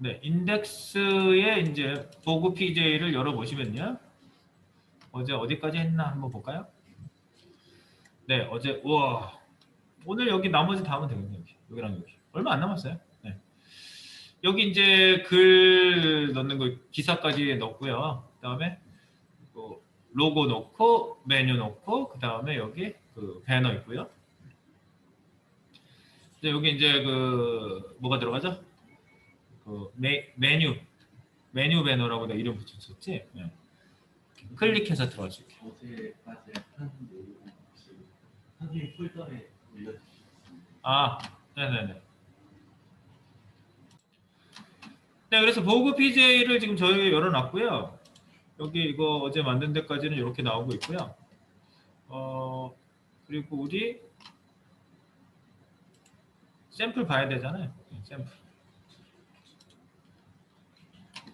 네, 인덱스에 이제 보그 PJ를 열어보시면요. 어제 어디까지 했나 한번 볼까요? 네, 어제, 우와. 오늘 여기 나머지 다 하면 되겠네요. 여기랑 여기. 얼마 안 남았어요. 네. 여기 이제 글 넣는 거 기사까지 넣고요. 그 다음에 뭐 로고 넣고, 메뉴 넣고, 그 다음에 여기 그 배너 있고요. 이제 여기 이제 그, 뭐가 들어가죠? 그 메뉴 배너라고 내가 이름 붙였었지. 네. 클릭해서 들어갈 수 있게. 어제까지 한 내용 혹시 사진 폴더에 올려주시면 아, 네네네. 네, 그래서 보그 PJ를 지금 저희가 열어놨고요. 여기 이거 어제 만든 데까지는 이렇게 나오고 있고요. 그리고 우리 샘플 봐야 되잖아요. 샘플.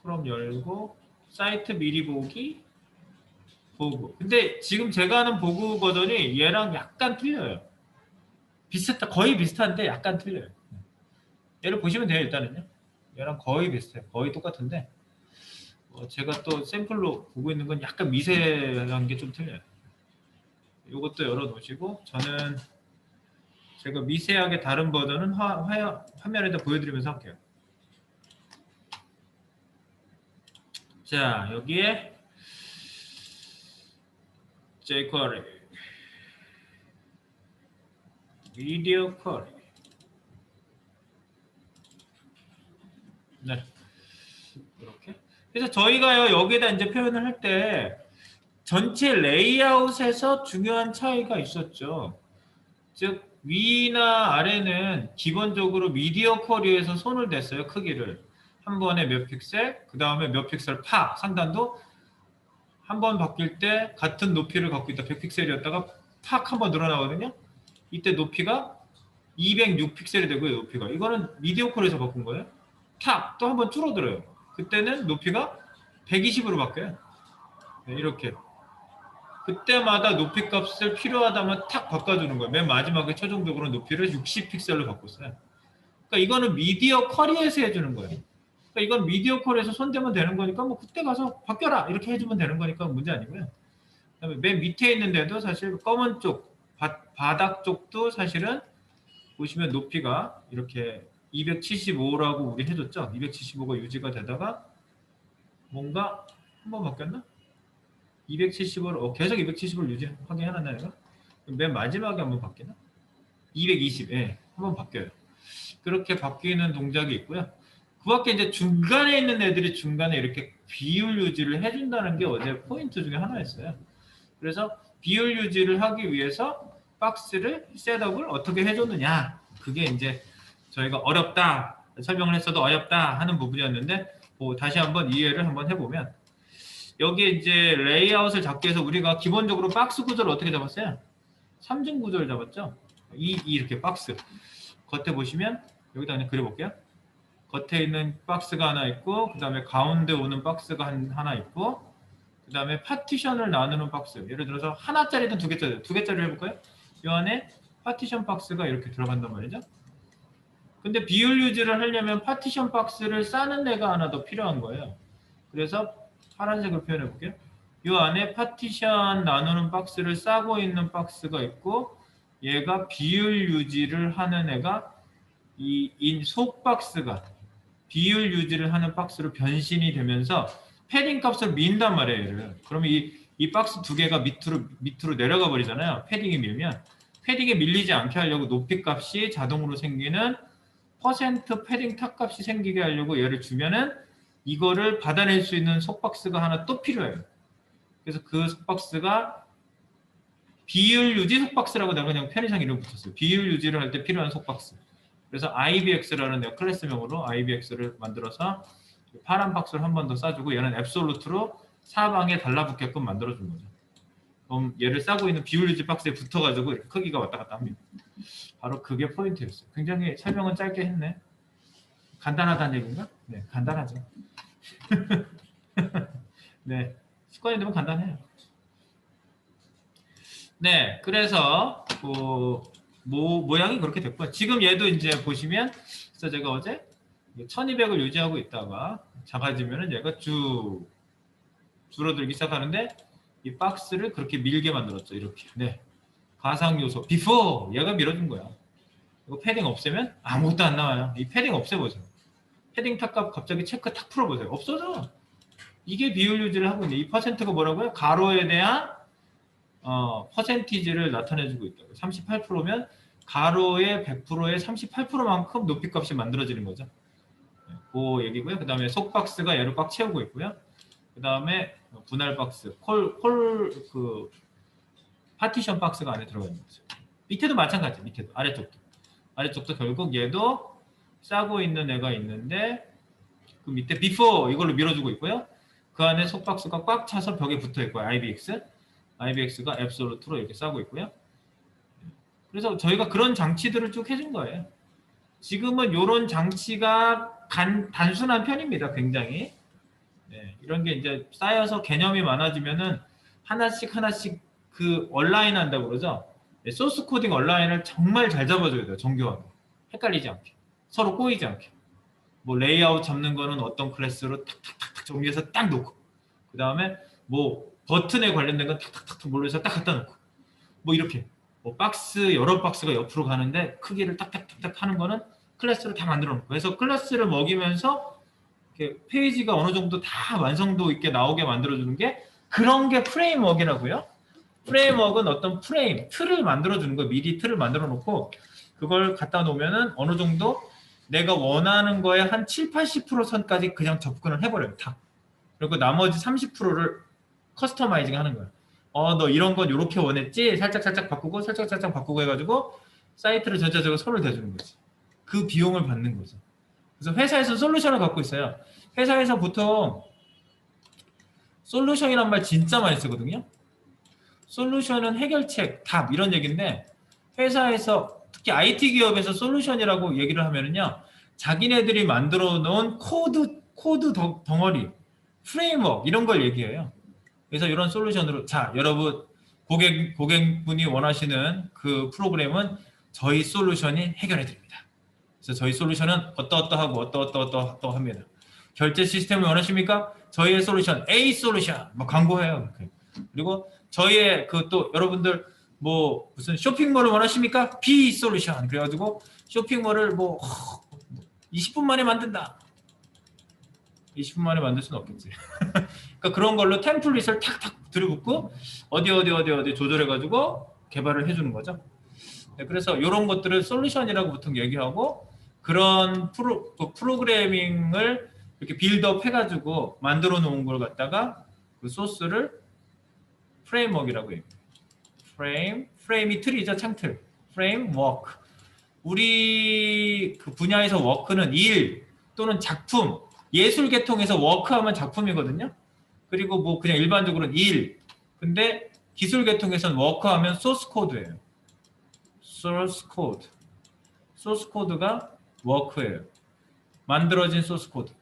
그럼 열고 사이트 미리 보기 보고. 근데 지금 제가 하는 보고 버전이 얘랑 약간 틀려요. 거의 비슷한데 약간 틀려요. 얘를 보시면 돼요. 일단은요. 얘랑 거의 비슷해요. 거의 똑같은데 제가 또 샘플로 보고 있는 건 약간 미세한 게 좀 틀려요. 이것도 열어놓으시고 저는 제가 미세하게 다른 버전은 화면에다 보여드리면서 할게요. 자, 여기에 jQuery, Video Query. 네, 이렇게. 그래서 저희가요 여기에다 이제 표현을 할 때 전체 레이아웃에서 중요한 차이가 있었죠. 즉 위나 아래는 기본적으로 미디어 쿼리에서 손을 댔어요. 크기를 한 번에 몇 픽셀, 그 다음에 몇 픽셀 팍 상단도 한 번 바뀔 때 같은 높이를 갖고 있다 100픽셀이었다가 팍 한 번 늘어나거든요. 이때 높이가 206픽셀이 되고요. 높이가 이거는 미디어 쿼리에서 바꾼 거예요. 탁 또 한 번 줄어들어요. 그때는 높이가 120으로 바뀌어요. 네, 이렇게 그때마다 높이 값을 필요하다면 탁 바꿔주는 거예요. 맨 마지막에 최종적으로 높이를 60픽셀로 바꿨어요. 그러니까 이거는 미디어 쿼리에서 해주는 거예요. 그러니까 이건 미디어 쿼리에서 손대면 되는 거니까 뭐 그때 가서 바뀌어라 이렇게 해주면 되는 거니까 문제 아니고요. 그다음에 맨 밑에 있는데도 사실 검은 쪽 바닥 쪽도 사실은 보시면 높이가 이렇게 275라고 우리 해줬죠. 275가 유지가 되다가 뭔가 한번 바뀌었나? 275를 계속 270을 유지하게 해놨나 내가? 맨 마지막에 한번 바뀌나? 220, 예, 한번 바뀌어요. 그렇게 바뀌는 동작이 있고요. 그 밖에 이제 중간에 있는 애들이 중간에 이렇게 비율 유지를 해준다는 게 어제 포인트 중에 하나였어요. 그래서 비율 유지를 하기 위해서 박스를 셋업을 어떻게 해줬느냐. 그게 이제 저희가 어렵다, 설명을 했어도 어렵다 하는 부분이었는데 다시 한번 이해를 한번 해보면 여기에 이제 레이아웃을 잡기 위해서 우리가 기본적으로 박스 구조를 어떻게 잡았어요? 3중 구조를 잡았죠. 이렇게 박스. 겉에 보시면 여기다 그냥 그려볼게요. 겉에 있는 박스가 하나 있고 그 다음에 가운데 오는 박스가 하나 있고 그 다음에 파티션을 나누는 박스. 예를 들어서 하나짜리든 두 개짜리. 두 개짜리를 해볼까요? 이 안에 파티션 박스가 이렇게 들어간단 말이죠. 근데 비율 유지를 하려면 파티션 박스를 싸는 애가 하나 더 필요한 거예요. 그래서 파란색으로 표현해 볼게요. 이 안에 파티션 나누는 박스를 싸고 있는 박스가 있고 얘가 비율 유지를 하는 애가 이 속 박스가 비율 유지를 하는 박스로 변신이 되면서 패딩 값을 민단 말이에요. 얘를. 그러면 이 박스 두 개가 밑으로 내려가 버리잖아요. 패딩이 밀면 패딩이 밀리지 않게 하려고 높이 값이 자동으로 생기는 퍼센트 패딩 탑 값이 생기게 하려고 얘를 주면은 이거를 받아낼 수 있는 속박스가 하나 또 필요해요. 그래서 그 속박스가 비율 유지 속박스라고 내가 그냥 편의상 이름 붙였어요. 비율 유지를 할 때 필요한 속박스. 그래서 IBX라는 내가 클래스명으로 IBX를 만들어서 파란 박스를 한 번 더 싸주고 얘는 앱솔루트로 사방에 달라붙게끔 만들어준 거죠. 그럼 얘를 싸고 있는 비율 유지 박스에 붙어가지고 이렇게 크기가 왔다 갔다 합니다. 바로 그게 포인트였어요. 굉장히 설명은 짧게 했네. 간단하다는 얘기인가? 네, 간단하죠. 네, 습관이 되면 간단해요. 네, 그래서 모양이 그렇게 됐고요. 지금 얘도 이제 보시면 그래서 제가 어제 1200을 유지하고 있다가 작아지면은 얘가 쭉 줄어들기 시작하는데 이 박스를 그렇게 밀게 만들었죠. 이렇게. 네. 가상 요소 before 얘가 밀어준 거야. 이거 패딩 없애면 아무것도 안 나와요. 이 패딩 없애보세요. 패딩 탑값 갑자기 체크 탁 풀어보세요. 없어져. 이게 비율 유지를 하고 있는데 이 퍼센트가 뭐라고요? 가로에 대한 퍼센티지를 나타내주고 있다고. 38%면 가로의 100%의 38%만큼 높이값이 만들어지는 거죠. 그 얘기고요. 그 다음에 속박스가 얘를 꽉 채우고 있고요. 그 다음에 분할 박스, 그 파티션 박스가 안에 들어가 있는 거죠. 밑에도 마찬가지. 밑에도 아래쪽도 결국 얘도 싸고 있는 애가 있는데 그 밑에 before 이걸로 밀어주고 있고요. 그 안에 속박스가 꽉 차서 벽에 붙어 있고요. IBX가 앱솔루트로 이렇게 싸고 있고요. 그래서 저희가 그런 장치들을 쭉 해준 거예요. 지금은 이런 장치가 단순한 편입니다. 굉장히. 네, 이런 게 이제 쌓여서 개념이 많아지면은 하나씩 그 얼라인 한다고 그러죠. 네, 소스 코딩 얼라인을 정말 잘 잡아줘야 돼요. 정교하게. 헷갈리지 않게. 서로 꼬이지 않게. 뭐 레이아웃 잡는 거는 어떤 클래스로 탁탁탁탁 정리해서 딱 놓고, 그 다음에 뭐 버튼에 관련된 건 탁탁탁탁 몰려서 딱 갖다 놓고, 뭐 이렇게 뭐 여러 박스가 옆으로 가는데 크기를 딱딱딱딱 하는 거는 클래스로 다 만들어 놓고 해서 클래스를 먹이면서 이렇게 페이지가 어느 정도 다 완성도 있게 나오게 만들어주는 게 그런 게 프레임워크라고요. 프레임워크는 어떤 틀을 만들어주는 거예요. 미리 틀을 만들어 놓고 그걸 갖다 놓으면은 어느 정도 내가 원하는 거에 한 7, 80% 선까지 그냥 접근을 해버려요. 다. 그리고 나머지 30%를 커스터마이징 하는 거예요. 너 이런 건 이렇게 원했지? 살짝 바꾸고 살짝 바꾸고 해가지고 사이트를 전체적으로 손을 대주는 거지. 그 비용을 받는 거죠. 그래서 회사에서 솔루션을 갖고 있어요. 회사에서 보통 솔루션이란 말 진짜 많이 쓰거든요. 솔루션은 해결책, 답 이런 얘기인데 회사에서 특히 IT 기업에서 솔루션이라고 얘기를 하면은요. 자기네들이 만들어 놓은 코드 덩어리, 프레임워크 이런 걸 얘기해요. 그래서 이런 솔루션으로 자 여러분 고객분이 원하시는 그 프로그램은 저희 솔루션이 해결해 드립니다. 그래서 저희 솔루션은 어떠하고 어떠합니다. 결제 시스템을 원하십니까? 저희의 솔루션 A 솔루션 뭐 광고해요. 그리고 저희의 그 또 여러분들 뭐 무슨 쇼핑몰을 원하십니까? B 솔루션 그래가지고 쇼핑몰을 뭐 20분 만에 만든다. 20분 만에 만들 수는 없겠지. 그러니까 그런 걸로 템플릿을 탁탁 들여붙고 어디 조절해가지고 개발을 해주는 거죠. 네, 그래서 이런 것들을 솔루션이라고 보통 얘기하고 그런 프로그래밍을 이렇게 빌드업 해가지고 만들어 놓은 걸 갖다가 그 소스를 프레임워크라고 해요. 프레임이 틀이죠, 창틀. 프레임워크. 우리 그 분야에서 워크는 일 또는 작품, 예술 계통에서 워크하면 작품이거든요. 그리고 뭐 그냥 일반적으로는 일. 근데 기술 계통에서는 워크하면 소스 코드예요. 소스 코드. 소스 코드가 워크예요. 만들어진 소스 코드.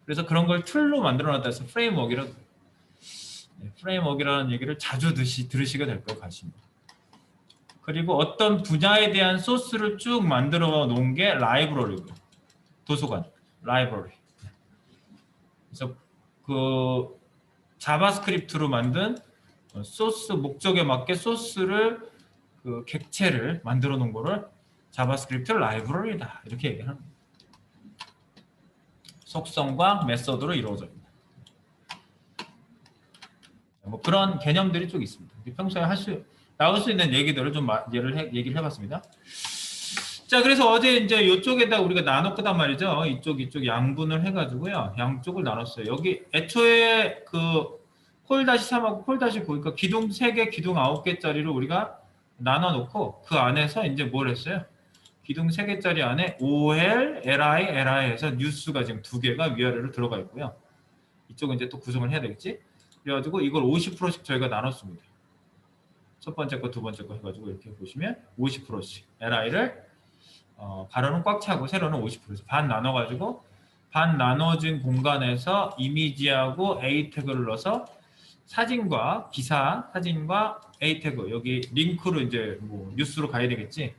그래서 그런 걸 틀로 만들어놨다 해서 프레임워크라고 해요. 네, 프레임워크라는 얘기를 자주 들으시게 될 거예요. 가시면. 그리고 어떤 분야에 대한 소스를 쭉 만들어 놓은 게 라이브러리고요. 도서관, 라이브러리. 그래서 그 자바스크립트로 만든 소스 목적에 맞게 소스를 그 객체를 만들어 놓은 거를 자바스크립트 라이브러리다 이렇게 얘기하는 거예요. 속성과 메서드로 이루어져 있다. 뭐 그런 개념들이 쭉 있습니다. 평소에 나올 수 있는 얘기들을 좀 얘기를 해봤습니다. 자, 그래서 어제 이제 이쪽에다 우리가 나눴단 말이죠. 이쪽 양분을 해가지고요. 양쪽을 나눴어요. 여기 애초에 그 콜-3하고 콜-9, 그러니까 기둥 3개, 기둥 9개짜리로 우리가 나눠놓고 그 안에서 이제 뭘 했어요? 기둥 3개짜리 안에 OL, LI 해서 뉴스가 지금 2개가 위아래로 들어가 있고요. 이쪽은 이제 또 구성을 해야 되겠지? 그래가지고 이걸 50%씩 저희가 나눴습니다. 첫 번째 거, 두 번째 거 해가지고 이렇게 보시면 50%씩 LI를 가로는 꽉 차고 세로는 50%씩 반 나눠가지고 반 나눠진 공간에서 이미지하고 A 태그를 넣어서 사진과 기사, 사진과 A 태그 여기 링크로 이제 뭐 뉴스로 가야 되겠지.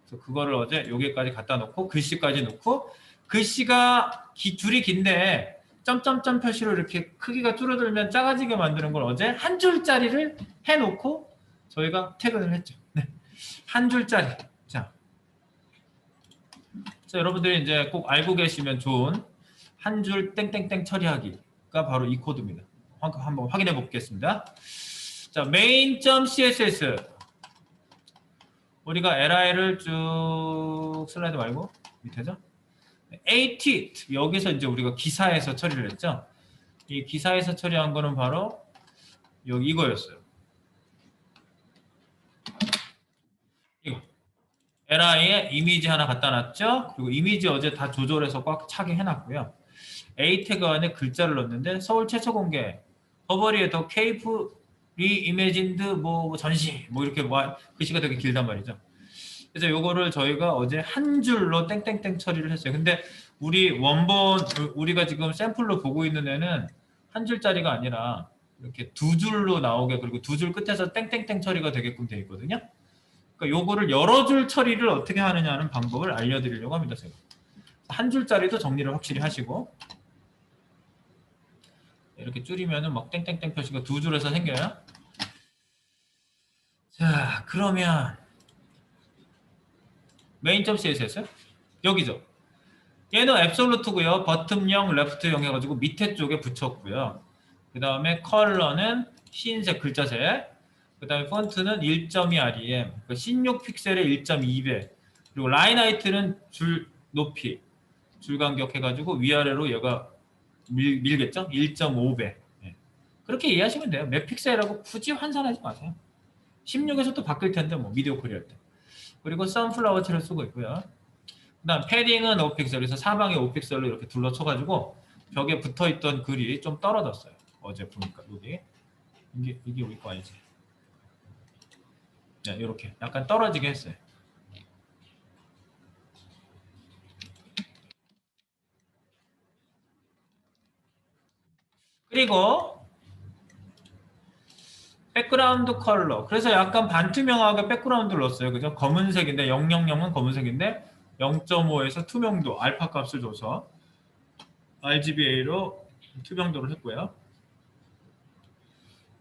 그래서 그거를 어제 여기까지 갖다 놓고 글씨까지 놓고 글씨가 줄이 긴데 점점점 표시로 이렇게 크기가 줄어들면 작아지게 만드는 걸 어제 한 줄짜리를 해놓고 저희가 퇴근을 했죠. 네. 한 줄짜리. 자, 여러분들이 이제 꼭 알고 계시면 좋은 한 줄 땡땡땡 처리하기가 바로 이 코드입니다. 한번 확인해 보겠습니다. 자, main.css 우리가 li를 쭉 슬라이드 말고 밑에죠. at 여기서 이제 우리가 기사에서 처리를 했죠. 이 기사에서 처리한 거는 바로 여기 이거였어요. 이거 li에 이미지 하나 갖다 놨죠. 그리고 이미지 어제 다 조절해서 꽉 차게 해놨고요. a 태그 안에 글자를 넣었는데 서울 최초 공개 버버리에 더 케이프 리이매진드 뭐 전시 뭐 이렇게 글씨가 되게 길단 말이죠. 그래서 요거를 저희가 어제 한 줄로 땡땡땡 처리를 했어요. 근데 우리가 지금 샘플로 보고 있는 애는 한 줄짜리가 아니라 이렇게 두 줄로 나오게 그리고 두 줄 끝에서 땡땡땡 처리가 되게끔 되어 있거든요. 그러니까 요거를 여러 줄 처리를 어떻게 하느냐는 방법을 알려드리려고 합니다. 제가 한 줄짜리도 정리를 확실히 하시고 이렇게 줄이면은 막 땡땡땡 표시가 두 줄에서 생겨요. 자, 그러면 main.css 여기죠. 얘는 앱솔루트고요. 버튼 0, 레프트 0 해가지고 밑에 쪽에 붙였고요. 그 다음에 컬러는 흰색 글자색. 그 다음에 폰트는 1.2 rem, 16픽셀의 1.2배. 그리고 라인 하이트는 줄 높이, 줄 간격 해가지고 위아래로 얘가 밀겠죠? 1.5배. 그렇게 이해하시면 돼요. 몇 픽셀이라고 굳이 환산하지 마세요. 16에서 또 바뀔 텐데 뭐 미디어 코리아 때. 그리고 선플라워체를 쓰고 있고요. 그다음 패딩은 5픽셀, 그래서 사방에 5픽셀로 이렇게 둘러쳐가지고 벽에 붙어있던 글이 좀 떨어졌어요. 어제 보니까 여기 이게 우리 거 아니지? 네, 이렇게 약간 떨어지게 했어요. 그리고 백그라운드 컬러. 그래서 약간 반투명하게 백그라운드를 넣었어요. 그죠? 검은색인데 000은 검은색인데 0.5에서 투명도 알파 값을 줘서 RGBA로 투명도를 했고요.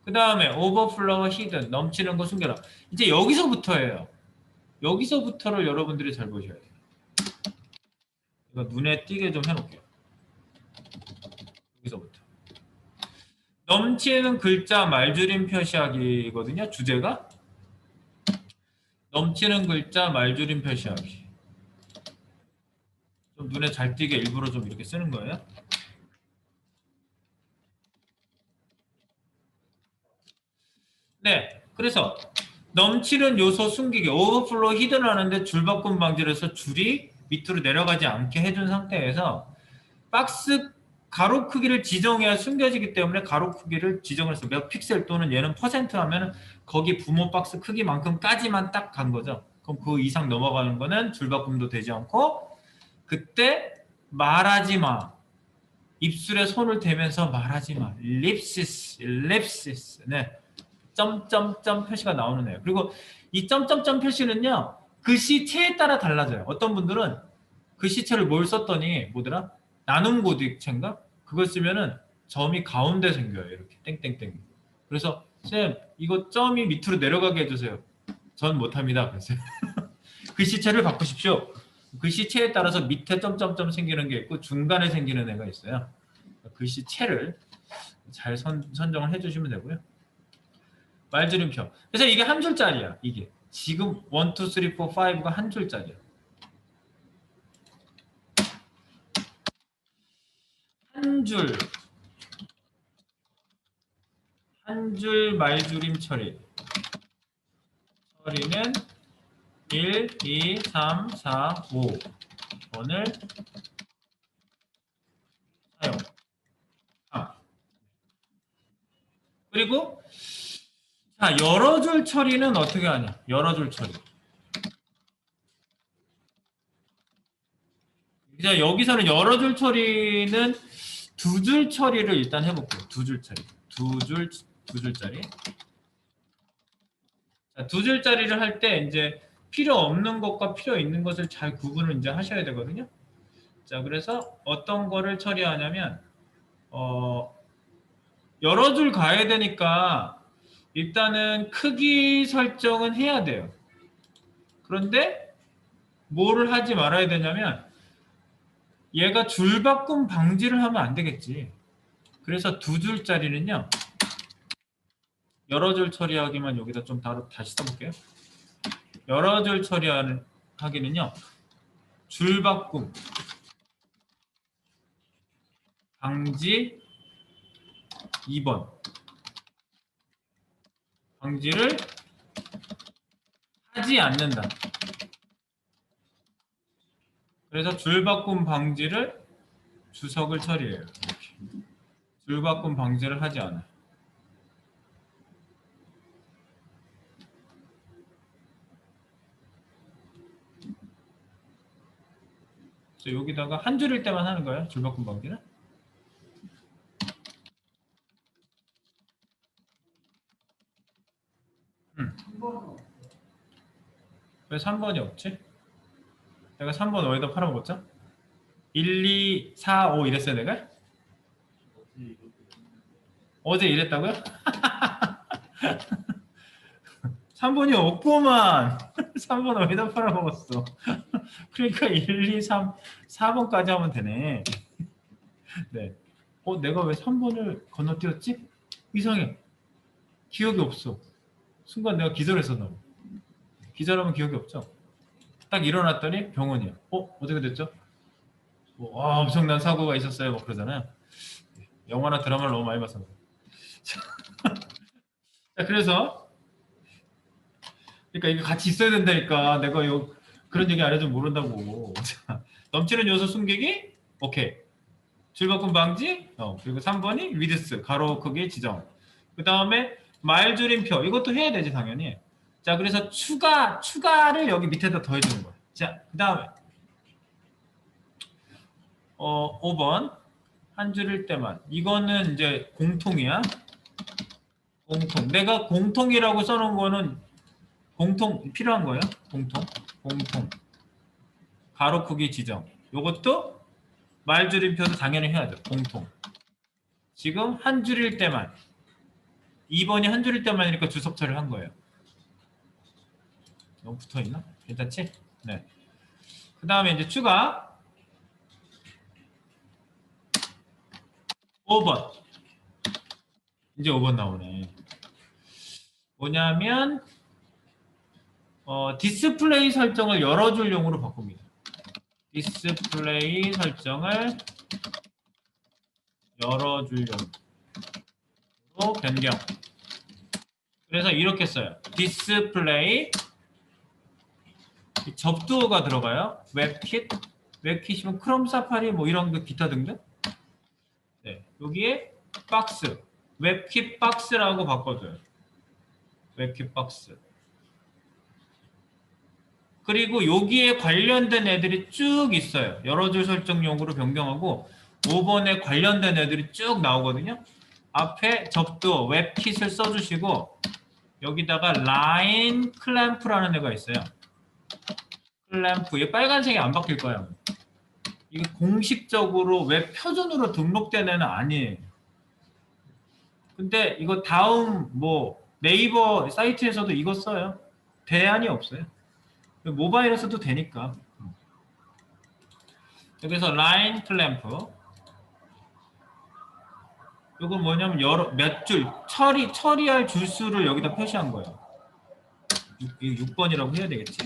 그 다음에 오버플로우 히든 넘치는 거 숨겨라. 이제 여기서부터예요. 여기서부터를 여러분들이 잘 보셔야 돼요. 이거 눈에 띄게 좀 해놓을게요. 여기서부터. 넘치는 글자 말줄임 표시하기거든요. 주제가 넘치는 글자 말줄임 표시하기. 좀 눈에 잘 띄게 일부러 좀 이렇게 쓰는 거예요. 네, 그래서 넘치는 요소 숨기기, 오버플로우 히든을 하는데 줄바꿈 방지를 해서 줄이 밑으로 내려가지 않게 해준 상태에서 박스 가로 크기를 지정해야 숨겨지기 때문에 가로 크기를 지정을 해서 몇 픽셀 또는 얘는 퍼센트 하면 거기 부모 박스 크기만큼까지만 딱 간 거죠. 그럼 그 이상 넘어가는 거는 줄바꿈도 되지 않고 그때 말하지 마. 입술에 손을 대면서 말하지 마. 립시스. 네. 점점점 표시가 나오는 애예요. 그리고 이 점점점 표시는요. 글씨체에 따라 달라져요. 어떤 분들은 글씨체를 뭘 썼더니 뭐더라? 나눔 고딕체인가? 그걸 쓰면은 점이 가운데 생겨요. 이렇게 땡땡땡. 그래서 쌤 이거 점이 밑으로 내려가게 해주세요. 전 못합니다. 그래서 글씨체를 바꾸십시오. 글씨체에 따라서 밑에 점점점 생기는 게 있고 중간에 생기는 애가 있어요. 글씨체를 잘 선정을 해주시면 되고요. 말줄임표. 그래서 이게 한 줄짜리야. 이게 지금 1, 2, 3, 4, 5가 한 줄짜리야. 한 줄 말줄임 처리는 1, 2, 3, 4, 5번을 사용. 그리고 자, 여러 줄 처리는 어떻게 하냐? 여러 줄 처리. 이제 여기서는 여러 줄 처리는 두 줄 처리를 일단 해볼게요. 두 줄 처리. 두 줄짜리. 자, 두 줄짜리를 할 때 이제 필요 없는 것과 필요 있는 것을 잘 구분을 이제 하셔야 되거든요. 자, 그래서 어떤 거를 처리하냐면 여러 줄 가야 되니까 일단은 크기 설정은 해야 돼요. 그런데 뭐를 하지 말아야 되냐면 얘가 줄바꿈 방지를 하면 안 되겠지. 그래서 두 줄짜리는요. 여러 줄 처리하기만 여기다 좀 다시 써볼게요. 여러 줄 처리하기는요. 줄바꿈 방지 2번 방지를 하지 않는다. 그래서 줄바꿈 방지를 주석을 처리해요. 이렇게. 줄바꿈 방지를 하지 않아요. 그래서 여기다가 한 줄일 때만 하는 거예요. 줄바꿈 방지는. 왜 3번이 없지? 내가 3번 어디다 팔아먹었죠? 1, 2, 4, 5 이랬어요 내가? 어제 이랬다고요? 3번이 없구만. 3번 어디다 팔아먹었어. 그러니까 1, 2, 3, 4번까지 하면 되네. 네. 내가 왜 3번을 건너뛰었지? 이상해. 기억이 없어. 순간 내가 기절했었나 봐. 기절하면 기억이 없죠? 딱 일어났더니 병원이야. 어떻게 됐죠? 엄청난 사고가 있었어요. 뭐 그러잖아요. 영화나 드라마를 너무 많이 봐서. 자, 그래서 그러니까 이게 같이 있어야 된다니까. 내가 그런 얘기 안 해주면 모른다고. 자, 넘치는 요소 숨기기. 오케이. 줄바꿈 방지. 그리고 3번이 위드스 가로 크기 지정. 그 다음에 말줄임표. 이것도 해야 되지 당연히. 자, 그래서 추가를 여기 밑에다 더해주는 거야. 자, 그 다음에 5번 한 줄일 때만. 이거는 이제 공통이야. 공통. 내가 공통이라고 써놓은 거는 공통 필요한 거예요. 공통. 가로 크기 지정. 요것도 말줄임표도 당연히 해야 돼. 공통. 지금 한 줄일 때만. 2번이 한 줄일 때만이니까 주석 처리를 한 거예요. 너무 붙어있나? 괜찮지? 네. 그 다음에 이제 추가 5번. 이제 5번 나오네. 뭐냐면 디스플레이 설정을 여러 줄용으로 바꿉니다. 디스플레이 설정을 여러 줄용으로 변경. 그래서 이렇게 써요. 디스플레이 접두어가 들어가요. 웹킷이면 크롬 사파리 뭐 이런 거 기타 등등. 네, 여기에 박스, 웹킷 박스라고 바꿔줘요. 웹킷 박스. 그리고 여기에 관련된 애들이 쭉 있어요. 여러 줄 설정용으로 변경하고 5번에 관련된 애들이 쭉 나오거든요. 앞에 접두어, 웹킷을 써주시고 여기다가 라인 클램프라는 애가 있어요. 클램프. 이게 빨간색이 안 바뀔 거예요. 이게 공식적으로 웹 표준으로 등록된 애는 아니에요. 근데 이거 다음 뭐 네이버 사이트에서도 이거 써요. 대안이 없어요. 모바일에서도 되니까. 그래서 라인 클램프. 이건 뭐냐면 몇 줄 처리할 줄수를 여기다 표시한 거예요. 6번이라고 해야 되겠지?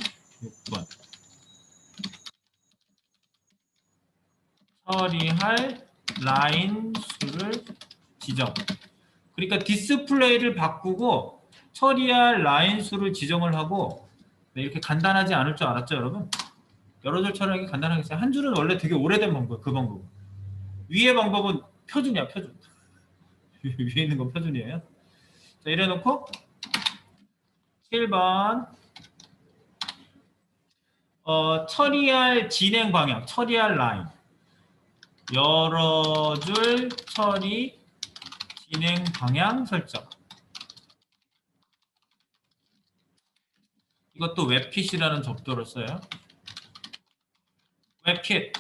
6번. 처리할 라인 수를 지정. 그러니까 디스플레이를 바꾸고 처리할 라인 수를 지정을 하고. 네, 이렇게 간단하지 않을 줄 알았죠, 여러분? 여러 줄 처리하기 간단하겠어요. 한 줄은 원래 되게 오래된 방법이에요. 그 방법. 위의 방법은 표준이야, 표준. 위에 있는 건 표준이에요. 자, 이래놓고 7번 처리할 진행 방향, 처리할 라인. 여러 줄 처리 진행 방향 설정. 이것도 웹킷이라는 접두를 써요. 웹킷.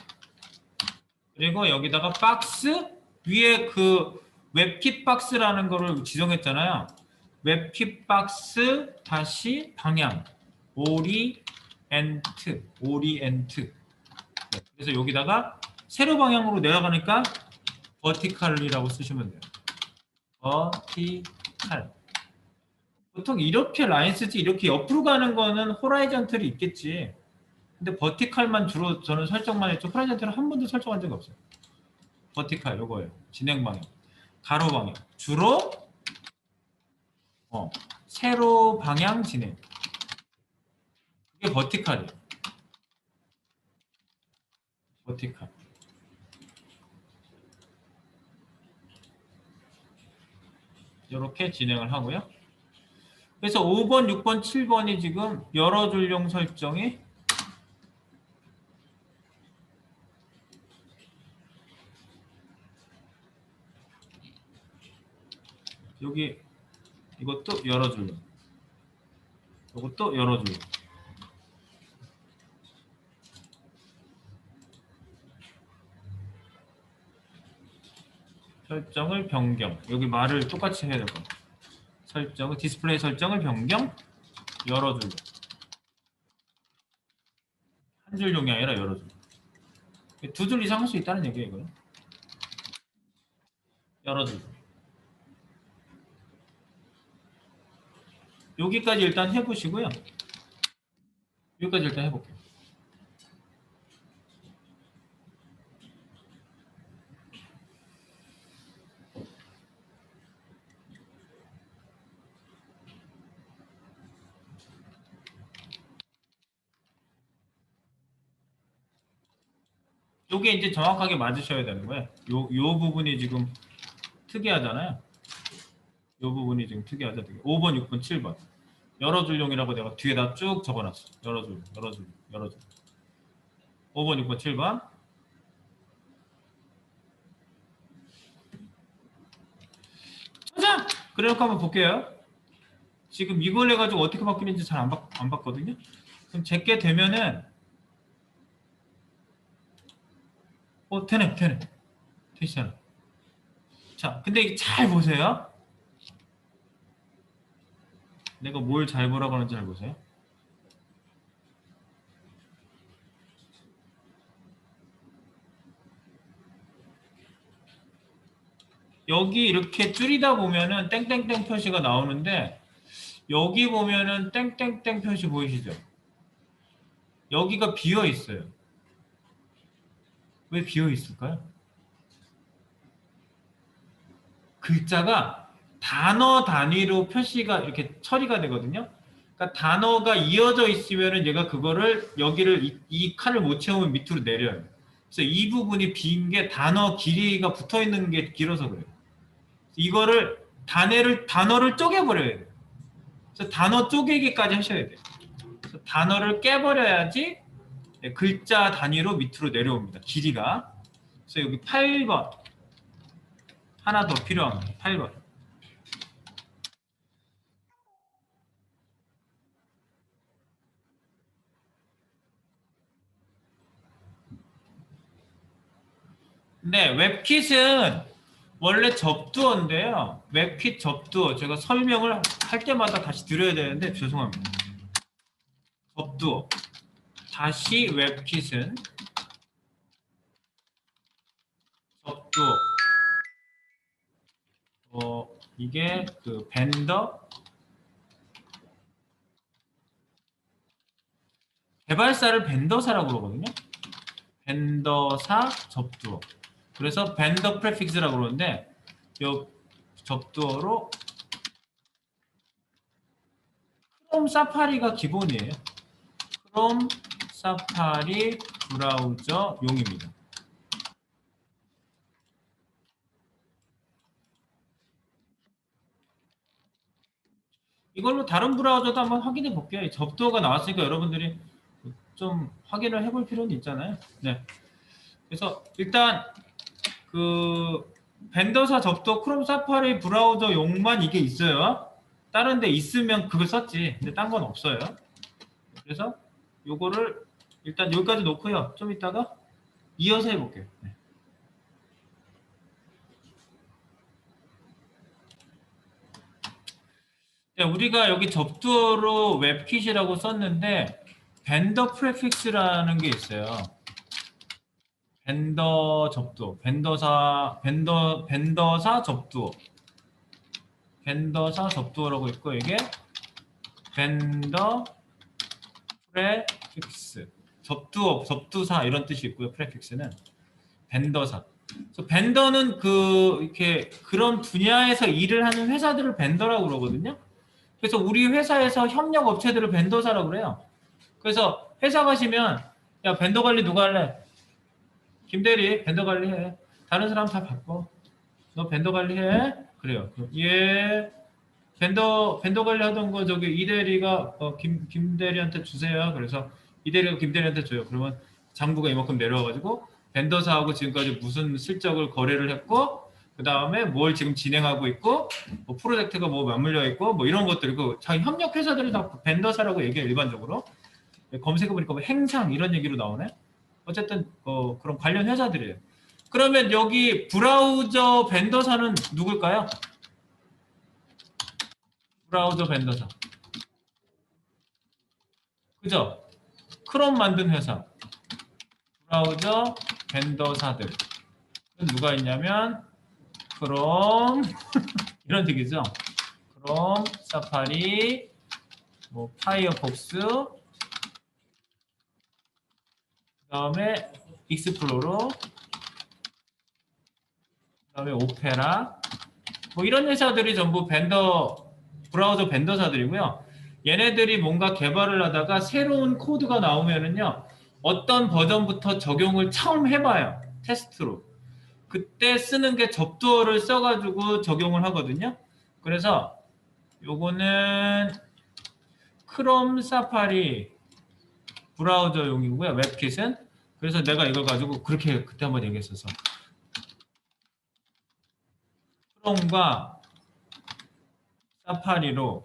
그리고 여기다가 박스 위에 그 웹킷 박스라는 거를 지정했잖아요. 웹킷 박스 다시 방향 오리엔트. 네, 그래서 여기다가 세로 방향으로 내려가니까 버티칼이라고 쓰시면 돼요. 버티칼. 보통 이렇게 라인 쓰지 이렇게 옆으로 가는 거는 호라이전틀이 있겠지. 근데 버티칼만 주로 저는 설정만 했죠. 호라이전틀은 한 번도 설정한 적이 없어요. 버티칼 요거예요. 진행 방향. 가로 방향. 주로 세로 방향 진행. 이게 버티칼이에요. 버티칼. 이렇게 진행을 하고요. 그래서 5번, 6번, 7번이 지금 열어줄용 설정이 여기 이것도 열어줄용. 이것도 열어줄용. 설정을 변경. 여기 말을 똑같이 해야 될 거예요. 설정을 디스플레이 설정을 변경. 열어줄용. 한 줄용이 아니라 열어줄용. 두 줄 이상 할 수 있다는 얘기예요, 이거는. 열어줄용. 여기까지 일단 해보시고요. 여기까지 일단 해볼게요. 요게 이제 정확하게 맞으셔야 되는 거예요. 요 부분이 지금 특이하잖아요. 요 부분이 지금 특이하죠. 5번, 6번, 7번. 열어줄용이라고 내가 뒤에다 쭉 적어놨어. 열어줄용. 5번, 6번, 7번. 자, 그래놓고 한번 볼게요. 지금 이걸 해가지고 어떻게 바뀌는지 잘 안 봤거든요. 그럼 제게 되면은 되네. 되시잖아. 자, 근데 이게 잘 보세요. 내가 뭘 잘 보라고 하는지 잘 보세요. 여기 이렇게 줄이다 보면은 땡땡땡 표시가 나오는데 여기 보면은 땡땡땡 표시 보이시죠? 여기가 비어 있어요. 왜 비어 있을까요? 글자가 단어 단위로 표시가 이렇게 처리가 되거든요. 그러니까 단어가 이어져 있으면은 얘가 그거를 여기를 이 칸을 못 채우면 밑으로 내려요. 그래서 이 부분이 빈 게 단어 길이가 붙어 있는 게 길어서 그래요. 이거를 단어를 쪼개버려야 돼요. 그래서 단어 쪼개기까지 하셔야 돼요. 그래서 단어를 깨버려야지 글자 단위로 밑으로 내려옵니다. 길이가. 그래서 여기 8번 하나 더 필요합니다. 8번. 네, 웹킷은 원래 접두어인데요. 웹킷 접두어 제가 설명을 할 때마다 다시 드려야 되는데 죄송합니다. 접두어 다시 웹킷은 접두어 이게 그 벤더 개발사를 벤더사라고 그러거든요. 벤더사 접두어. 그래서 벤더 프레픽스라고 그러는데 이 접두어로 크롬 사파리가 기본이에요. 크롬 사파리 브라우저용입니다. 이걸로 다른 브라우저도 한번 확인해 볼게요. 접두어가 나왔으니까 여러분들이 좀 확인을 해볼 필요는 있잖아요. 네. 그래서 일단 그 벤더사 접두어 크롬 사파리 브라우저용만 이게 있어요. 다른 데 있으면 그걸 썼지. 근데 딴 건 없어요. 그래서 요거를 일단 여기까지 놓고요. 좀 이따가 이어서 해볼게요. 네. 네, 우리가 여기 접두어로 웹킷이라고 썼는데 벤더 프레픽스라는 게 있어요. 벤더 접두어, 벤더사 접두어, 벤더사 접두어라고 있고 이게 벤더 프레픽스, 접두어, 접두사 이런 뜻이 있고요. 프레픽스는 벤더사. 그래서 벤더는 이렇게 그런 분야에서 일을 하는 회사들을 벤더라고 그러거든요. 그래서 우리 회사에서 협력 업체들을 벤더사라고 그래요. 그래서 회사 가시면 야 벤더 관리 누가 할래? 김대리 벤더 관리해. 다른 사람 다 바꿔. 너 벤더 관리해? 그래요. 예. 벤더 관리 하던 거 저기 이대리가 김대리한테 주세요. 그래서 이대리가 김대리한테 줘요. 그러면 장부가 이만큼 내려와가지고 벤더사하고 지금까지 무슨 실적을 거래를 했고 그 다음에 뭘 지금 진행하고 있고 뭐 프로젝트가 뭐 맞물려 있고 뭐 이런 것들 그 자기 협력 회사들이 다 벤더사라고 얘기해요. 일반적으로 검색해보니까 뭐 행상 이런 얘기로 나오네. 어쨌든 그런 관련 회사들이에요. 그러면 여기 브라우저 벤더사는 누굴까요? 브라우저 벤더사. 그죠? 크롬 만든 회사. 브라우저 벤더사들. 누가 있냐면 크롬 이런 식이죠. 크롬, 사파리, 뭐 파이어폭스, 그다음에 익스플로러, 그다음에 오페라. 뭐 이런 회사들이 전부 브라우저 벤더사들이고요. 얘네들이 뭔가 개발을 하다가 새로운 코드가 나오면은요, 어떤 버전부터 적용을 처음 해봐요. 테스트로. 그때 쓰는 게 접두어를 써가지고 적용을 하거든요. 그래서 요거는 크롬, 사파리 브라우저용이고요. 웹킷은. 그래서 내가 이걸 가지고 그렇게 그때 한번 얘기했어서 크롬과 사파리로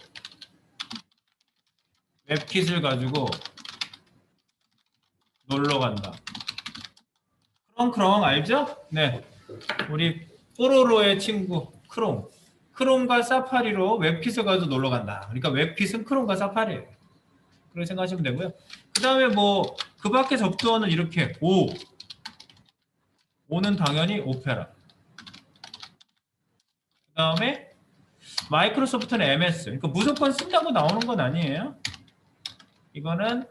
웹킷을 가지고 놀러 간다. 크롬 알죠? 네. 우리 뽀로로의 친구 크롬. 크롬과 사파리로 웹킷을 가지고 놀러 간다. 그러니까 웹킷은 크롬과 사파리예요. 그렇게 생각하시면 되고요. 그 다음에 뭐 그 밖에 접두어는 이렇게 오는 당연히 오페라. 그 다음에 마이크로소프트는 MS. 그러니까 무조건 쓴다고 나오는 건 아니에요. 이거는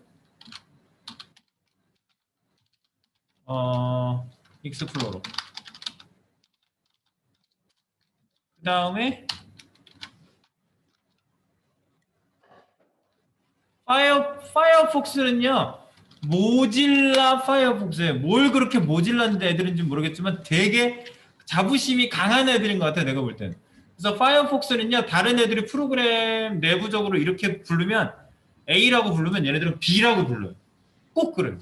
익스플로러. 그 다음에 파이어폭스는요. 모질라 파이어폭스예요. 뭘 그렇게 모질라인데 애들인지 모르겠지만 되게 자부심이 강한 애들인 것 같아요. 내가 볼 때는. 그래서 파이어폭스는요. 다른 애들이 프로그램 내부적으로 이렇게 부르면 A라고 부르면 얘네들은 B라고 불러요. 꼭 그래요.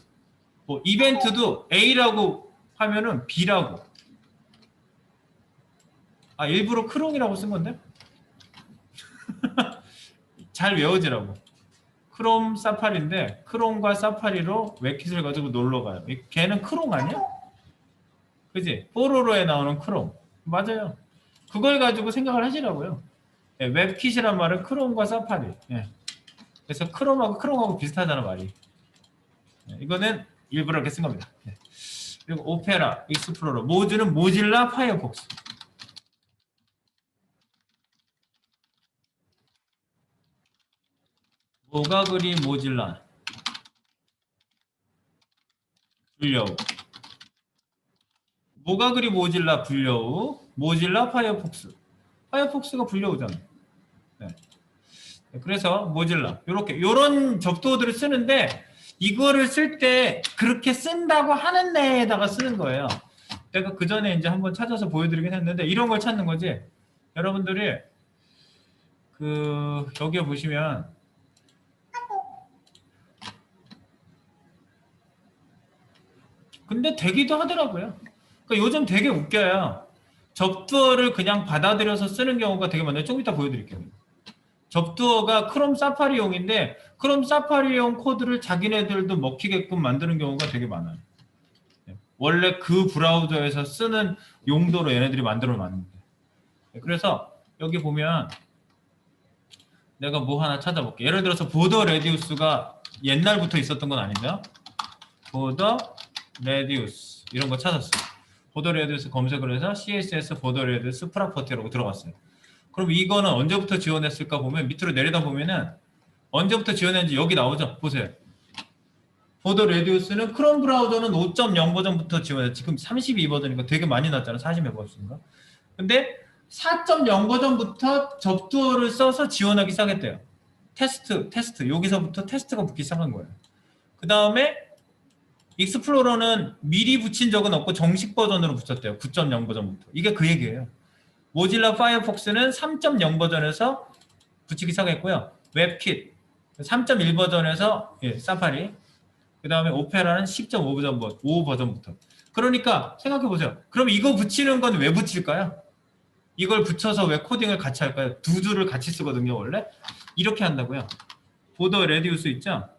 뭐 이벤트도 A라고 하면은 B라고. 아 일부러 크롬이라고 쓴 건데? 잘 외워지라고. 크롬 사파리인데 크롬과 사파리로 웹킷을 가지고 놀러 가요. 걔는 크롬 아니야? 그지? 뽀로로에 나오는 크롬. 맞아요. 그걸 가지고 생각을 하시라고요. 네, 웹킷이란 말은 크롬과 사파리. 네. 그래서 크롬하고 비슷하다는 말이. 네, 이거는 일부러 이렇게 쓴 겁니다. 네. 그리고 오페라, 익스플로러, 모즈는 모질라 파이어폭스. 뭐가 그리 모질라? 불려우. 뭐가 그리 모질라 불려우? 모질라 파이어폭스. 파이어폭스가 불려오잖아. 네. 그래서 모질라 요런 접두어들을 쓰는데 이거를 쓸 때 그렇게 쓴다고 하는 데에다가 쓰는 거예요. 내가 그 전에 이제 한번 찾아서 보여드리긴 했는데 이런 걸 찾는 거지. 여러분들이 여기에 보시면 근데 되기도 하더라고요. 그러니까 요즘 되게 웃겨요. 접두어를 그냥 받아들여서 쓰는 경우가 되게 많아요. 좀 이따 보여드릴게요. 접두어가 크롬 사파리용인데 크롬 사파리용 코드를 자기네들도 먹히게끔 만드는 경우가 되게 많아요. 원래 그 브라우저에서 쓰는 용도로 얘네들이 만들어 놨는데. 그래서 여기 보면 내가 뭐 하나 찾아볼게. 예를 들어서 보더 레디우스가 옛날부터 있었던 건 아니죠. 보더 레디우스 이런 거 찾았어요. 보더 레디우스 검색을 해서 CSS 보더 레디우스 프로퍼티라고 들어갔어요. 그럼 이거는 언제부터 지원했을까 보면 밑으로 내려다 보면은 언제부터 지원했는지 여기 나오죠. 보세요. 보더 레디우스는 크롬 브라우저는 5.0 버전부터 지원해. 지금 32 버전이니까 되게 많이 났잖아. 40몇 버전인가. 근데 4.0 버전부터 접두어를 써서 지원하기 시작했대요. 테스트. 여기서부터 테스트가 붙기 시작한 거예요. 그 다음에 익스플로러는 미리 붙인 적은 없고 정식 버전으로 붙였대요. 9.0 버전부터. 이게 그 얘기예요. 모질라 파이어폭스는 3.0 버전에서 붙이기 시작했고요. 웹킷 3.1 버전에서 사파리. 그 다음에 오페라는 10.5 버전부터. 그러니까 생각해보세요. 그럼 이거 붙이는 건 왜 붙일까요? 이걸 붙여서 왜 코딩을 같이 할까요? 두 줄을 같이 쓰거든요, 원래. 이렇게 한다고요. 보더 레디우스 있죠?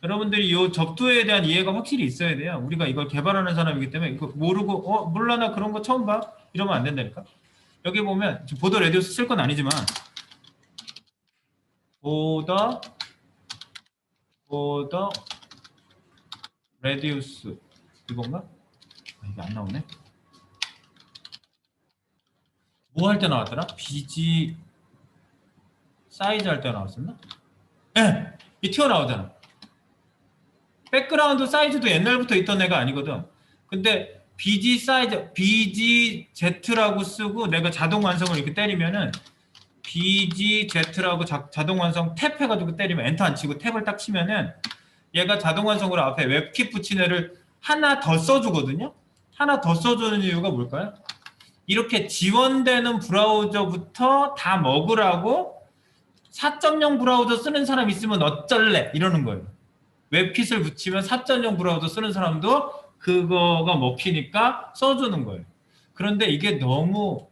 여러분들이 이 접두에 대한 이해가 확실히 있어야 돼요. 우리가 이걸 개발하는 사람이기 때문에 이거 모르고 몰라 나 그런 거 처음 봐? 이러면 안 된다니까. 여기 보면 보더 레디우스 쓸 건 아니지만 보더 레디우스 이건가? 이게 안 나오네. 뭐 할 때 나왔더라? BG 사이즈 할 때 나왔었나? 예! 이 튀어나오잖아. 백그라운드 사이즈도 옛날부터 있던 애가 아니거든. 근데 BG 사이즈, BGZ라고 쓰고 내가 자동 완성을 이렇게 때리면은 BGZ라고 자동 완성 탭 해가지고 때리면 엔터 안 치고 탭을 딱 치면은 얘가 자동 완성으로 앞에 웹킷 붙인 애를 하나 더 써주거든요. 하나 더 써주는 이유가 뭘까요? 이렇게 지원되는 브라우저부터 다 먹으라고 4.0 브라우저 쓰는 사람 있으면 어쩔래? 이러는 거예요. 웹킷을 붙이면 4.0 브라우저 쓰는 사람도 그거가 먹히니까 써주는 거예요. 그런데 이게 너무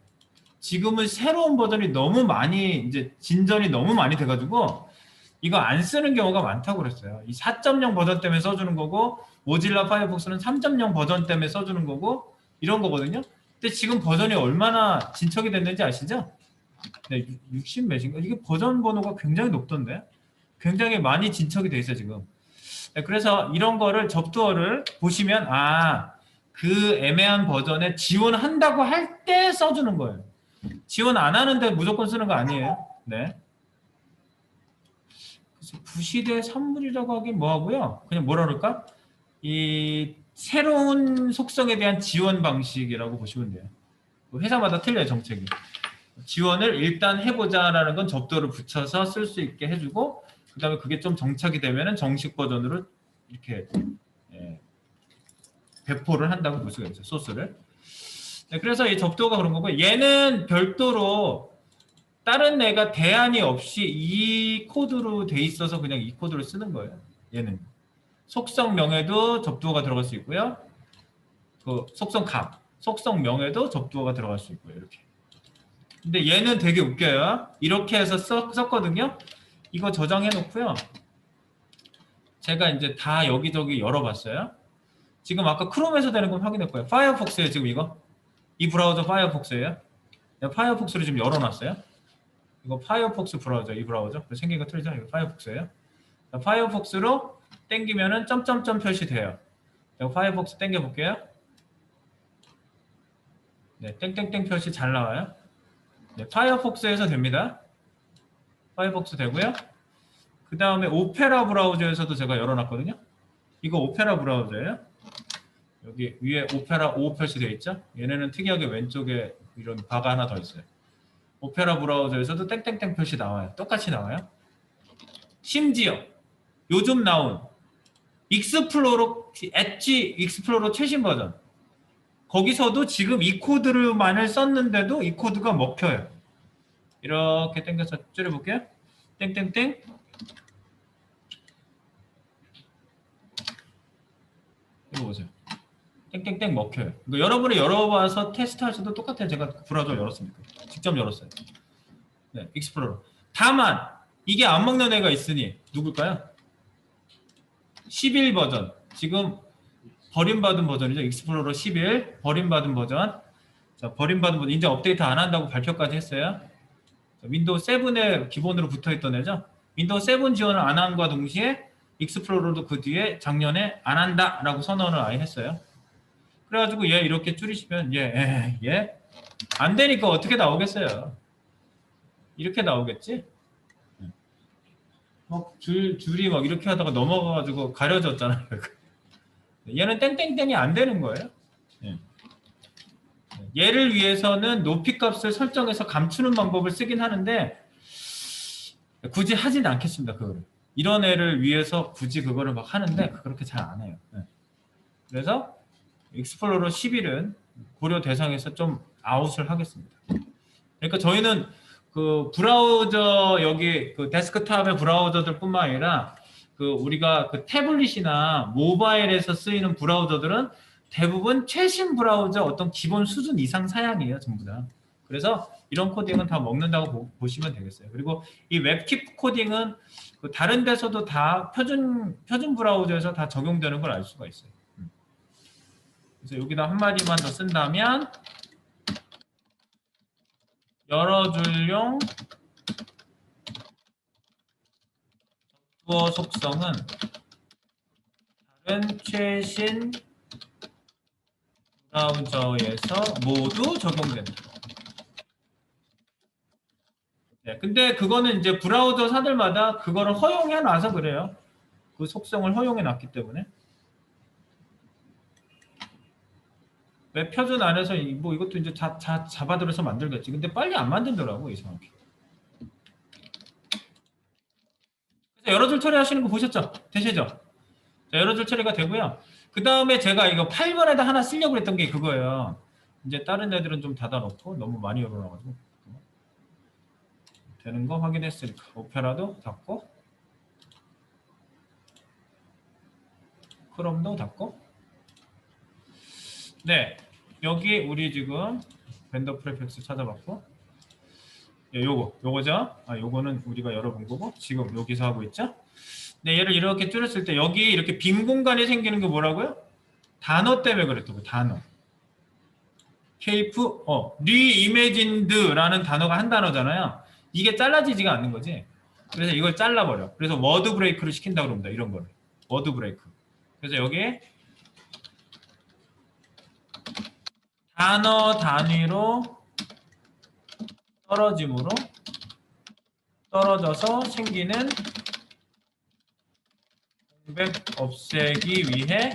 지금은 새로운 버전이 너무 많이 이제 진전이 너무 많이 돼가지고 이거 안 쓰는 경우가 많다고 그랬어요. 이 4.0 버전 때문에 써주는 거고 모질라 파이어폭스는 3.0 버전 때문에 써주는 거고 이런 거거든요. 근데 지금 버전이 얼마나 진척이 됐는지 아시죠? 네, 60 몇인가? 이게 버전 번호가 굉장히 높던데? 굉장히 많이 진척이 돼 있어요, 지금. 네, 그래서 이런 거를 접두어를 보시면 그 애매한 버전에 지원한다고 할 때 써주는 거예요. 지원 안 하는데 무조건 쓰는 거 아니에요. 네. 그래서 구시대 산물이라고 하긴 뭐하고요. 그냥 뭐라 그럴까? 이 새로운 속성에 대한 지원 방식이라고 보시면 돼요. 회사마다 틀려요, 정책이. 지원을 일단 해보자라는 건 접두어를 붙여서 쓸 수 있게 해주고 그 다음에 그게 좀 정착이 되면은 정식 버전으로 이렇게 배포를 한다고 볼 수가 있어요. 소스를. 네, 그래서 이 접두어가 그런 거고 얘는 별도로 다른 애가 대안이 없이 이 코드로 돼 있어서 그냥 이 코드를 쓰는 거예요. 얘는 속성명에도 접두어가 들어갈 수 있고요. 그 속성값, 속성명에도 접두어가 들어갈 수 있고요. 이렇게. 근데 얘는 되게 웃겨요. 이렇게 해서 썼거든요. 이거 저장해 놓고요. 제가 이제 다 여기저기 열어봤어요. 지금 아까 크롬에서 되는 건 확인했고요. 파이어폭스예요, 지금 이거. 이 브라우저 파이어폭스예요. 내가 파이어폭스를 지금 열어놨어요. 이거 파이어폭스 브라우저, 이 브라우저. 생긴 거 틀리죠? 이거 파이어폭스예요. 파이어폭스로 땡기면은 점점점 표시돼요. 내가 파이어폭스 땡겨볼게요. 네, 땡땡땡 표시 잘 나와요. 네, 파이어폭스에서 됩니다. 파이어폭스 되고요. 그 다음에 오페라 브라우저에서도 제가 열어놨거든요. 이거 오페라 브라우저예요. 여기 위에 오페라 5 표시되어 있죠. 얘네는 특이하게 왼쪽에 이런 바가 하나 더 있어요. 오페라 브라우저에서도 땡땡땡 표시 나와요. 똑같이 나와요. 심지어 요즘 나온 익스플로러 엣지 익스플로러 최신 버전 거기서도 지금 이 코드만을 썼는데도 이 코드가 먹혀요. 이렇게 당겨서 줄여볼게요. 땡땡땡 이거 보세요. 땡땡땡 먹혀요. 이거 여러분이 열어봐서 테스트하셔도 똑같아요. 제가 브라우저 열었으니까. 직접 열었어요. 네, 익스플로러. 다만 이게 안 먹는 애가 있으니 누굴까요? 11 버전. 지금 버림받은 버전이죠. 익스플로러 11 버림받은 버전. 자, 버림받은 버전 이제 업데이트 안 한다고 발표까지 했어요. 윈도우 7에 기본으로 붙어있던 애죠. 윈도우 7 지원을 안 한과 동시에 익스플로러도 그 뒤에 작년에 안 한다라고 선언을 아예 했어요. 그래가지고 얘 이렇게 줄이시면 얘 안 되니까 어떻게 나오겠어요. 이렇게 나오겠지? 막 줄이 막 이렇게 하다가 넘어가가지고 가려졌잖아요. 얘는 땡땡땡이 안 되는 거예요. 예. 얘를 위해서는 높이 값을 설정해서 감추는 방법을 쓰긴 하는데 굳이 하진 않겠습니다. 그거를. 이런 애를 위해서 굳이 그거를 막 하는데 그렇게 잘 안 해요. 예. 그래서 익스플로러 11은 고려 대상에서 좀 아웃을 하겠습니다. 그러니까 저희는 그 브라우저 여기 그 데스크탑의 브라우저들뿐만 아니라 그 우리가 그 태블릿이나 모바일에서 쓰이는 브라우저들은 대부분 최신 브라우저 어떤 기본 수준 이상 사양이에요, 전부 다. 그래서 이런 코딩은 다 먹는다고 보시면 되겠어요. 그리고 이 웹킵 코딩은 그 다른 데서도 다 표준 브라우저에서 다 적용되는 걸 알 수가 있어요. 그래서 여기다 한 마디만 더 쓴다면 열어줄용 주어 속성은 다른 최신 브라우저에서 모두 적용된다. 네, 근데 그거는 이제 브라우저사들마다 그거를 허용해 놔서 그래요. 그 속성을 허용해 놨기 때문에. 웹 표준 안에서 뭐 이것도 이제 잡아들여서 만들겠지. 근데 빨리 안 만들더라고, 이상하게. 그래서 여러 줄 처리하시는 거 보셨죠? 되시죠? 자, 여러 줄 처리가 되고요. 그 다음에 제가 이거 8번에다 하나 쓰려고 했던 게 그거예요. 이제 다른 애들은 좀 닫아놓고 너무 많이 열어놔가지고 되는 거 확인했으니까 오페라도 닫고 크롬도 닫고 네 여기 우리 지금 벤더 프레펙스 찾아봤고 요거죠. 요거는 우리가 열어본 거고 지금 여기서 하고 있죠. 네, 얘를 이렇게 줄였을 때 여기 이렇게 빈 공간이 생기는 게 뭐라고요? 단어 때문에 그랬다고. 단어. 케이프 리이매진드라는 단어가 한 단어잖아요. 이게 잘라지지가 않는 거지. 그래서 이걸 잘라버려. 그래서 워드 브레이크를 시킨다고 그럽니다. 이런 거를. 워드 브레이크. 그래서 여기 단어 단위로 떨어짐으로 떨어져서 생기는 공백 없애기 위해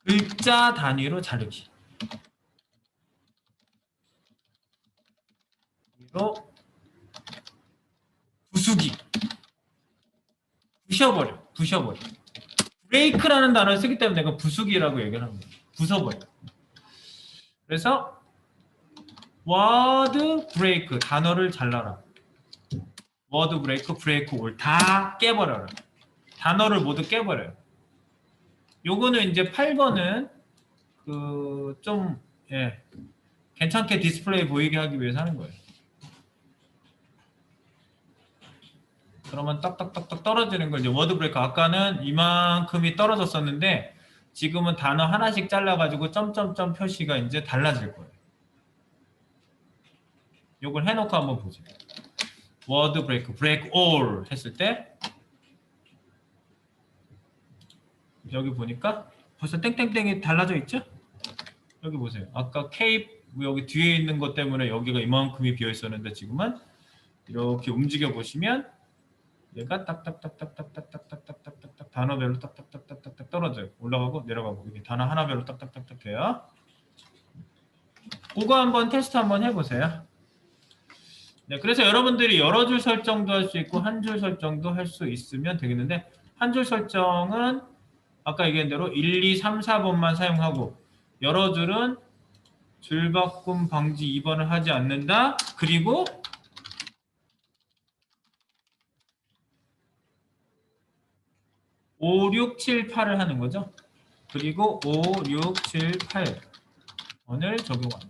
글자 단위로 자르기. 로 부수기. 부셔버려. 브레이크라는 단어를 쓰기 때문에 내가 부수기라고 얘기를 합니다. 부숴버려. 그래서 워드 브레이크 단어를 잘라라. 워드 브레이크, 브레이크 올 다 깨버려라. 단어를 모두 깨버려요. 요거는 이제 8번은 그 좀 괜찮게 디스플레이 보이게 하기 위해서 하는 거예요. 그러면 딱딱딱딱 떨어지는 걸 이제 워드 브레이크 아까는 이만큼이 떨어졌었는데 지금은 단어 하나씩 잘라가지고 점점점 표시가 이제 달라질 거예요. 요걸 해놓고 한번 보세요. 워드 브레이크, 브레이크 올 했을 때 여기 보니까 벌써 땡땡땡이 달라져 있죠? 여기 보세요. 아까 케이프 여기 뒤에 있는 것 때문에 여기가 이만큼이 비어 있었는데 지금은 이렇게 움직여 보시면 얘가 딱딱딱딱딱딱딱딱딱딱딱 단어별로 딱딱딱딱딱 떨어져요. 올라가고 내려가고 이게 단어 하나별로 딱딱딱딱 돼요. 그거 한번 테스트 한번 해보세요. 네, 그래서 여러분들이 여러 줄 설정도 할 수 있고 한 줄 설정도 할 수 있으면 되겠는데 한 줄 설정은 아까 얘기한 대로 1, 2, 3, 4번만 사용하고 여러 줄은 줄바꿈 방지 2번을 하지 않는다. 그리고 5, 6, 7, 8을 하는 거죠. 그리고 5, 6, 7, 8번을 적용한다.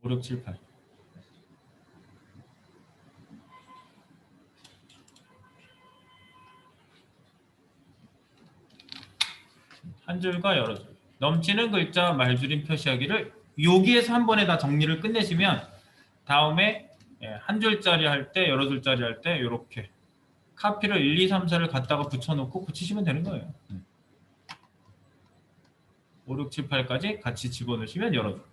5, 6, 7, 8. 한 줄과 여러 줄. 넘치는 글자 말줄임 표시하기를 여기에서 한 번에 다 정리를 끝내시면 다음에 한 줄짜리 할 때, 여러 줄짜리 할 때 이렇게 카피를 1, 2, 3, 4를 갖다가 붙여놓고 붙이시면 되는 거예요. 5, 6, 7, 8까지 같이 집어넣으시면 여러 줄.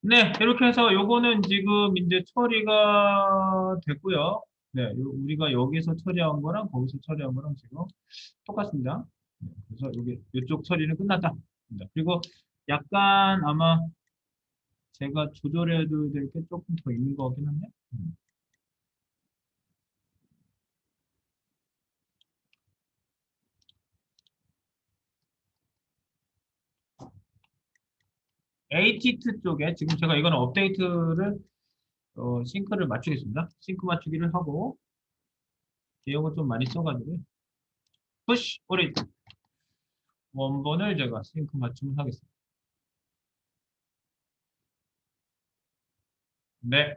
네, 이렇게 해서 요거는 지금 이제 처리가 됐고요. 네, 우리가 여기서 처리한 거랑 거기서 처리한 거랑 지금 똑같습니다. 네, 그래서 여기 이쪽 처리는 끝났다. 네, 그리고 약간 아마 제가 조절해도 될 게 조금 더 있는 것 같긴 한데. AT2 쪽에 지금 제가 이거는 업데이트를 싱크를 맞추겠습니다. 싱크 맞추기를 하고 내용을 좀 많이 써가지고 푸시 오리 원본을 제가 싱크 맞춤을 하겠습니다. 네,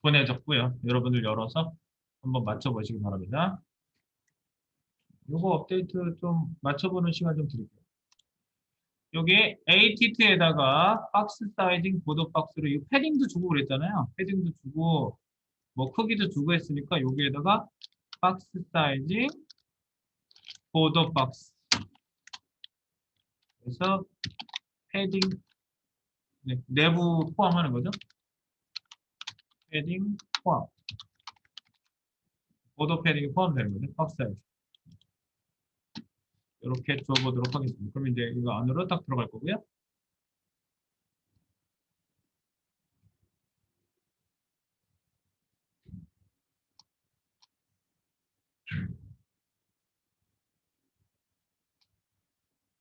보내졌고요. 여러분들 열어서 한번 맞춰보시기 바랍니다. 요거 업데이트 좀 맞춰보는 시간 좀 드릴게요. 여기 AT2에다가 박스 사이징 보드 박스로 이 패딩도 주고 그랬잖아요. 패딩도 주고 뭐 크기도 주고 했으니까 여기에다가 박스 사이징 보드 박스 그래서 패딩 네, 내부 포함하는 거죠. 패딩 포함 보드 패딩이 포함되는 거죠. 박스 사이즈 이렇게 줘보도록 하겠습니다. 그럼 이제 이거 안으로 딱 들어갈 거고요.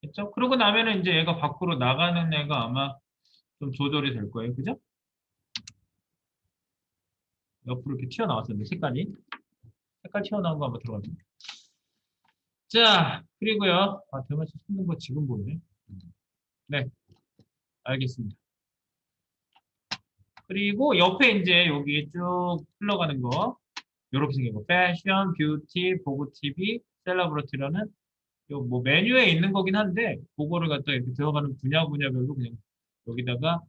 그렇죠? 그러고 나면은 이제 얘가 밖으로 나가는 애가 아마 좀 조절이 될 거예요. 그죠? 옆으로 이렇게 튀어나왔었는데 색깔이 색깔 튀어나온 거 한번 들어가죠. 자, 그리고요. 아, 대만씨 숨는 거 지금 보네. 네, 알겠습니다. 그리고 옆에 이제 여기 쭉 흘러가는 거 이렇게 생긴 거 패션, 뷰티, 보고 TV, 셀러브리티라는 요 뭐 메뉴에 있는 거긴 한데 그거를 갖다 이렇게 들어가는 분야별로 그냥 여기다가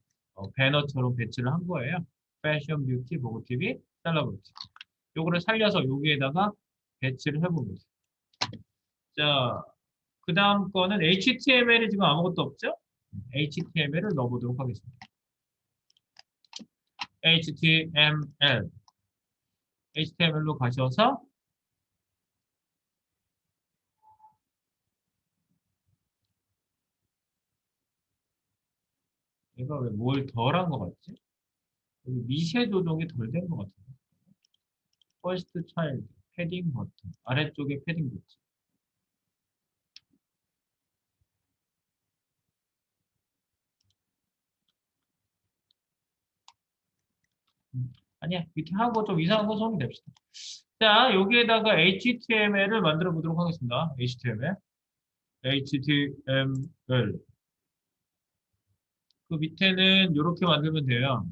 배너처럼 배치를 한 거예요. 패션, 뷰티, 보고 TV, 셀러브리티. 요거를 살려서 여기에다가 배치를 해보겠습니다. 자, 그 다음 거는 HTML이 지금 아무것도 없죠? HTML을 넣어보도록 하겠습니다. HTML. HTML로 가셔서 얘가 왜 뭘 덜한 것 같지? 여기 미세 조정이 덜 된 것 같은데. 퍼스트 차일드, 패딩 버튼. 아래쪽에 패딩 버튼. 아니야, 밑에 하고 좀 이상한 거 정리됩시다. 자, 여기에다가 HTML을 만들어 보도록 하겠습니다. HTML. HTML. 그 밑에는 이렇게 만들면 돼요.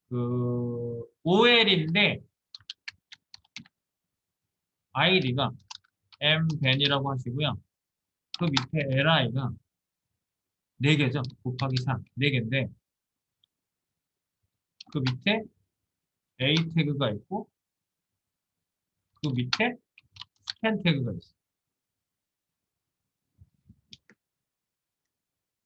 그 OL인데 id가 mben이라고 하시고요. 그 밑에 li가 4개죠. 곱하기 3. 4개인데 그 밑에 a 태그가 있고 그 밑에 스캔 태그가 있어요.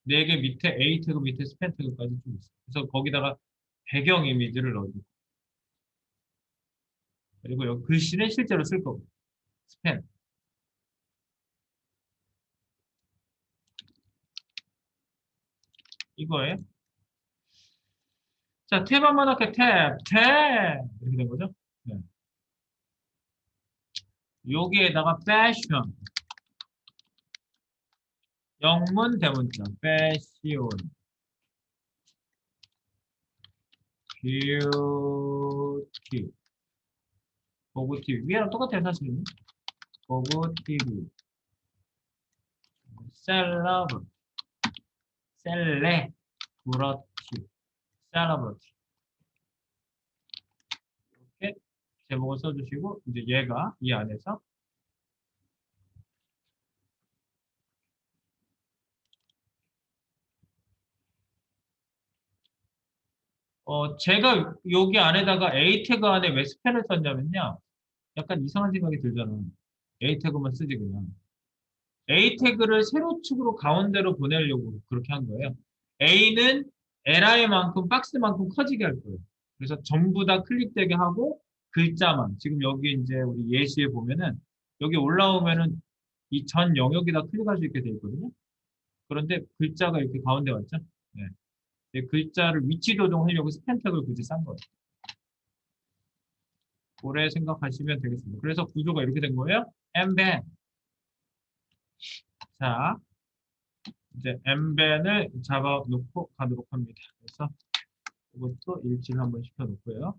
4개 밑에 a 태그 밑에 스캔 태그까지 좀 있어요. 그래서 거기다가 배경 이미지를 넣어주고 그리고 여기 글씨는 실제로 쓸 거고 스캔 이거예요. 자, 탭 한번 할게 탭 이렇게 된 거죠. 네. 여기에다가 패션 영문 대문자 패시온 뷰티 보고티비 위랑 똑같아요 사실은. 보고티비 셀러브 셀레 브러티 셀러브러티 이렇게 제목을 써주시고 이제 얘가 이 안에서 제가 여기 안에다가 A 태그 안에 왜 스펠을 썼냐면요. 약간 이상한 생각이 들잖아. A 태그만 쓰지 그냥. A 태그를 세로축으로 가운데로 보내려고 그렇게 한 거예요. A는 li만큼 박스만큼 커지게 할 거예요. 그래서 전부 다 클릭되게 하고 글자만 지금 여기 이제 우리 예시에 보면은 여기 올라오면은 이 전 영역이 다 클릭할 수 있게 돼 있거든요. 그런데 글자가 이렇게 가운데 왔죠. 네. 네, 글자를 위치 조정하려고 스팸 태그를 굳이 싼 거예요. 오래 생각하시면 되겠습니다. 그래서 구조가 이렇게 된 거예요. embed. 자, 이제 embed을 잡아놓고 가도록 합니다. 그래서 이것도 일치를 한번 시켜놓고요.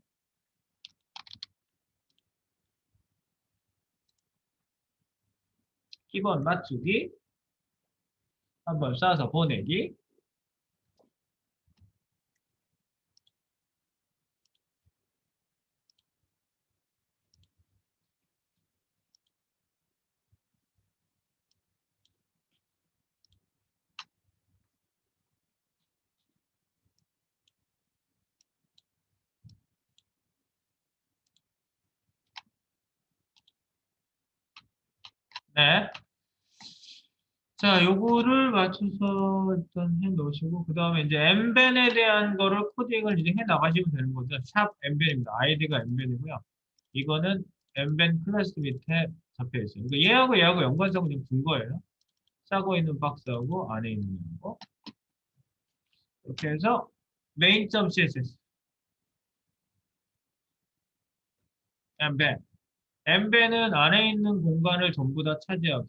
키번 맞추기, 한번 쏴서 보내기. 네. 자, 요거를 맞춰서 일단 해 놓으시고, 그 다음에 이제 embed에 대한 거를 코딩을 이제 해 나가시면 되는 거죠. 샵 embed입니다. 아이디가 embed이고요. 이거는 embed 클래스 밑에 잡혀 있어요. 그러니까 얘하고 연관성은 좀 둔 거예요. 싸고 있는 박스하고 안에 있는 거. 이렇게 해서 main.css embed. embed는 안에 있는 공간을 전부 다 차지하게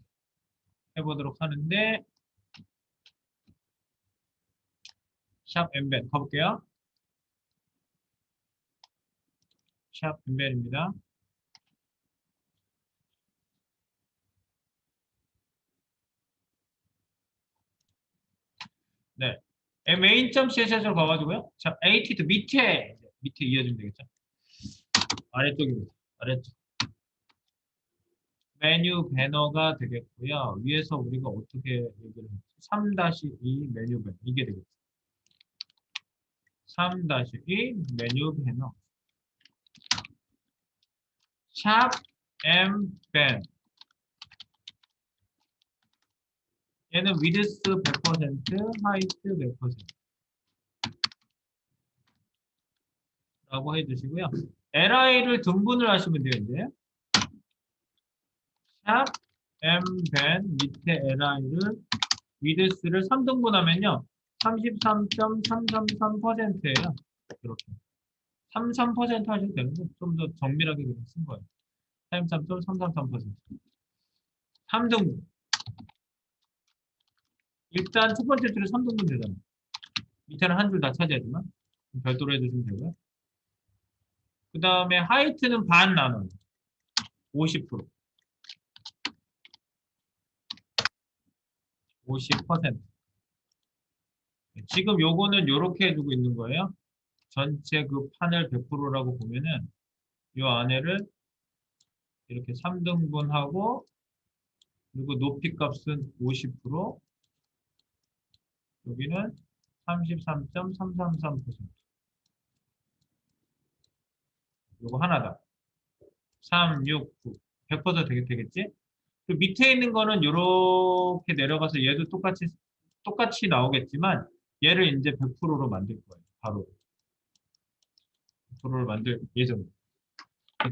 해보도록 하는데, 샵 embed 가볼게요. 샵 embed입니다. 네. main.css로 가가지고요. 자, at 밑에 이어지면 되겠죠. 아래쪽입니다. 아래쪽. 메뉴 배너가 되겠고요. 위에서 우리가 어떻게 얘기를 했지? 3-2 메뉴 배너. 이게 되겠죠. 3-2 메뉴 배너. 샵 embed. 얘는 width 100%, height 100% 라고 해주시고요. li를 등분을 하시면 돼요, 이제. 샵 embed 밑에 li를 width를 3등분하면요. 33.333%예요. 이렇게. 33% 하셔도 되는데 좀 더 정밀하게 그냥 쓴 거예요. 33.333%. 3등분. 일단 첫 번째 줄에 3등분 되잖아요. 밑에는 한 줄 다 차지하지만 별도로 해주시면 되고요. 그 다음에 하이트는 반 나눠요. 50%. 50%. 지금 요거는 요렇게 해주고 있는 거예요. 전체 그 판을 100%라고 보면은 요 안에를 이렇게 3등분하고 그리고 높이 값은 50%, 여기는 33.333%. 요거 하나다. 3, 6, 9. 100% 되겠지? 그 밑에 있는 거는 요렇게 내려가서 얘도 똑같이 나오겠지만 얘를 이제 100%로 만들 거예요. 바로 100%로 만들 예정입니다.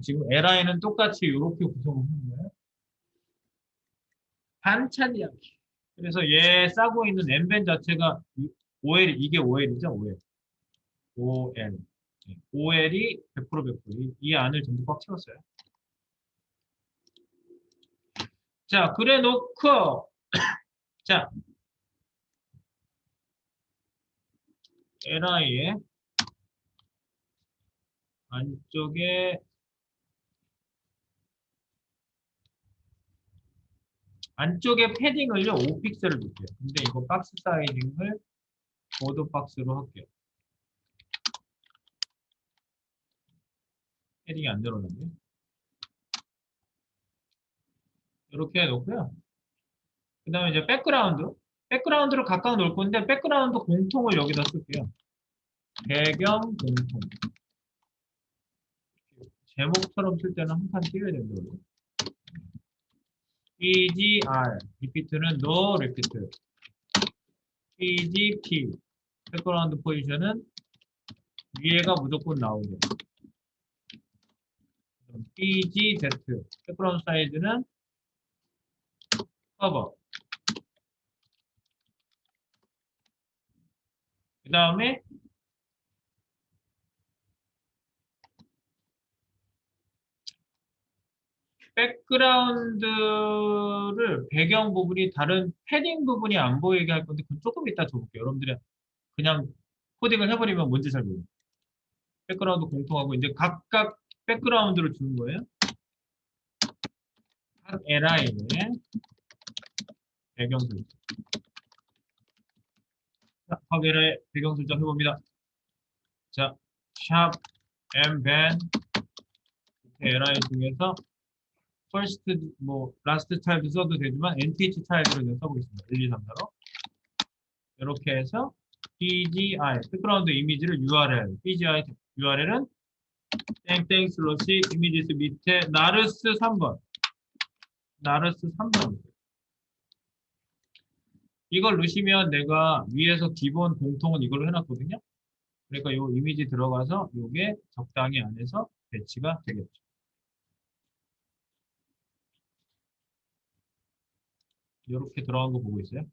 지금 LI는 똑같이 이렇게 구성을 하는 거예요. 반찬 이야기. 그래서 얘 싸고 있는 엠벤 자체가 OL, 이게 OL이죠, OL. OL. OL이 100% 이 안을 전부 꽉 채웠어요. 자, 그래 놓고, 자, li의 안쪽에 패딩을요 5픽셀을 줄게요. 근데 이거 박스 사이징을 보드 박스로 할게요. 패딩이 안 들어오는데 이렇게 해놓고요. 그 다음에 이제 백그라운드를 각각 놓을 건데 백그라운드 공통을 여기다 쓸게요. 배경 공통. 제목처럼 쓸 때는 한 칸 띄워야 된다고. BGR 리피트는 no repeat. BGP 백그라운드 포지션은 위에가 무조건 나오게. BGZ 백그라운드 사이즈는 커버. 그 다음에 백그라운드를 배경 부분이 다른 패딩 부분이 안 보이게 할 건데 그건 조금 이따 줘볼게요. 여러분들이 그냥 코딩을 해버리면 뭔지 잘 모르겠어요. 백그라운드 공통하고 이제 각각 백그라운드를 주는 거예요. 각 li의 배경 설정. 자, 각 li의 배경 설정 해봅니다. 자, 샵 mben li 중에서 first last child 써도 되지만 nth child를 그냥 써보겠습니다. 1, 2, 3, 4로 이렇게 해서 BGI 백그라운드 이미지를 URL BGI URL은 땡땡 슬러시 이미지스 밑에 나르스 3번 이걸 넣으시면 내가 위에서 기본 공통은 이걸로 해놨거든요. 그러니까 이 이미지 들어가서 이게 적당히 안에서 배치가 되겠죠. 이렇게 들어간 거 보고 있어요.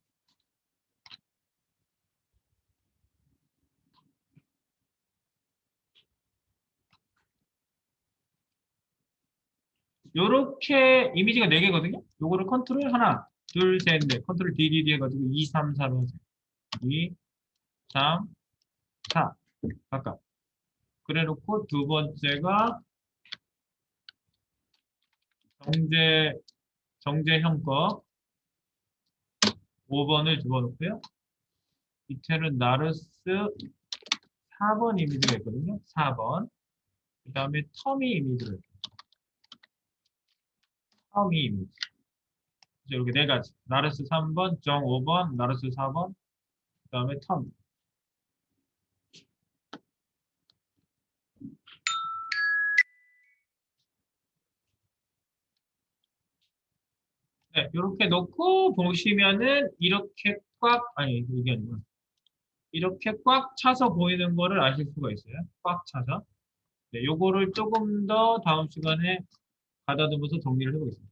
요렇게 이미지가 4개거든요. 요거를 컨트롤 하나, 둘, 셋, 넷, 컨트롤 DDD 해가지고 2, 3, 4로 하세요. 2, 3, 4 각각. 그래 놓고 두 번째가 정제형 거 5번을 집어넣고요. 밑에는 나르스 4번 이미지가 있거든요. 4번. 그 다음에 터미 이미지를 터미 이미지. 이렇게 4가지. 나르스 3번, 정 5번, 나르스 4번, 그 다음에 터미. 네, 이렇게 넣고 보시면은 이렇게 이게 아니구나. 이렇게 꽉 차서 보이는 거를 아실 수가 있어요. 꽉 차서. 네, 요거를 조금 더 다음 시간에 가다듬어서 정리를 해보겠습니다.